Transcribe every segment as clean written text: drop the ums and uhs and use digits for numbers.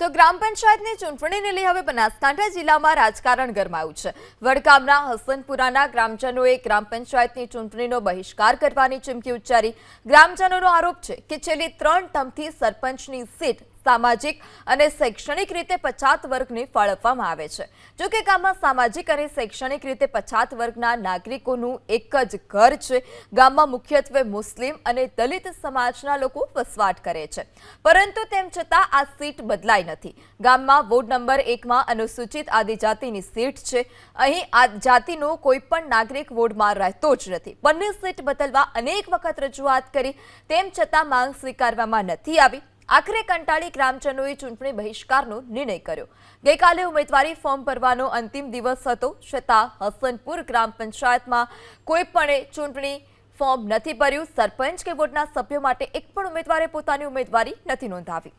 તો ગ્રામ પંચાયતની ચૂંટણીને લઈ હવે બનાસકાંઠા જિલ્લામાં રાજકારણ ગરમાયું છે। વડગામના હસનપુરાના ગ્રામજનોએ ગ્રામ પંચાયતની ચૂંટણીનો બહિષ્કાર કરવાની ચીમકી ઉચ્ચારી। ગ્રામજનોનો આરોપ છે કે છેલ્લી 3 ટર્મથી સરપંચની સીટ સામાજિક અને શૈક્ષણિક રીતે પછાત વર્ગને ફાળવવામાં આવે છે। જો કે ગામમાં સામાજિક અને શૈક્ષણિક રીતે પછાત વર્ગના નાગરિકોનું એક જ ઘર છે। ગામમાં મુખ્યત્વે મુસ્લિમ અને દલિત સમાજના લોકો વસવાટ કરે છે, પરંતુ તેમ છતાં આ સીટ બદલાઈ નથી। ગામમાં વોર્ડ નંબર 1માં અનુસૂચિત આદિજાતિની સીટ છે। અહીં આ જાતિનો કોઈ પણ નાગરિક વોર્ડમાં રહેતો જ નથી। બંને સીટ બદલવા અનેક વખત રજૂઆત કરી, તેમ છતાં માંગ સ્વીકારવામાં નથી આવી। આખરે કંટાળી ગ્રામજનોએ ચૂંટણી બહિષ્કારનો નિર્ણય કર્યો। ગઈકાલે ઉમેદવારી ફોર્મ ભરવાનો અંતિમ દિવસ હતો, છતાં હસનપુર ગ્રામ પંચાયતમાં કોઈ પણ ચૂંટણી ફોર્મ નથી ભર્યું। સરપંચ કે વોર્ડના સભ્યો માટે એક પણ ઉમેદવારે પોતાની ઉમેદવારી નથી નોંધાવી।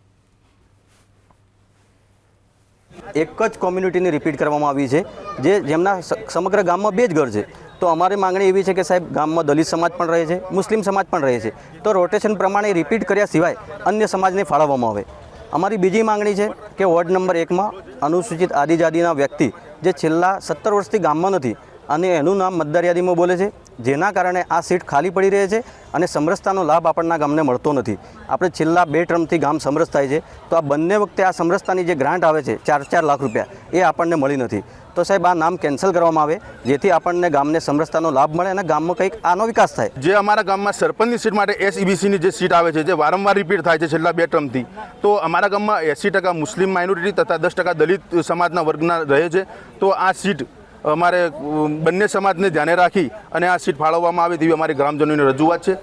એક જ કોમ્યુનિટીને રિપીટ કરવામાં આવી છે, જેમના સમગ્ર ગામમાં 2 જ ઘર છે। તો અમારી માંગણી એવી છે કે સાહેબ, ગામમાં દલિત સમાજ પણ રહે છે, મુસ્લિમ સમાજ પણ રહે છે, તો રોટેશન પ્રમાણે રિપીટ કર્યા સિવાય અન્ય સમાજને ફાળવવામાં આવે। અમારી બીજી માંગણી છે કે વોર્ડ નંબર 1માં અનુસૂચિત આદિજાતિના વ્યક્તિ જે છેલ્લા 17 વર્ષથી ગામમાં નથી અને એનું નામ મતદાર યાદીમાં બોલે છે, જેના કારણે આ સીટ ખાલી પડી રહે છે અને સમરસતાનો લાભ આપણના ગામને મળતો નથી। આપણે છેલ્લા 2 ટર્મથી ગામ સમરસ થાય છે, તો આ બંને વખતે આ સમરસતાની જે ગ્રાન્ટ આવે છે 4-4 લાખ રૂપિયા, એ આપણને મળી નથી। તો સાહેબ, આ નામ કેન્સલ કરવામાં આવે, જેથી આપણને ગામને સમરસતાનો લાભ મળે અને ગામમાં કંઈક આનો વિકાસ થાય। જે અમારા ગામમાં સરપંચની સીટ માટે SEBCની જે સીટ આવે છે, જે વારંવાર રિપીટ થાય છે છેલ્લા 2 ટર્મથી, તો અમારા ગામમાં 80% મુસ્લિમ માઇનોરિટી તથા 10% દલિત સમાજના વર્ગના રહે છે। તો આ સીટ અમારે બંને સમાજને ધ્યાને રાખી અને આ સીટ ફાળવવામાં આવે તેવી અમારી ગ્રામજનોની રજૂઆત છે।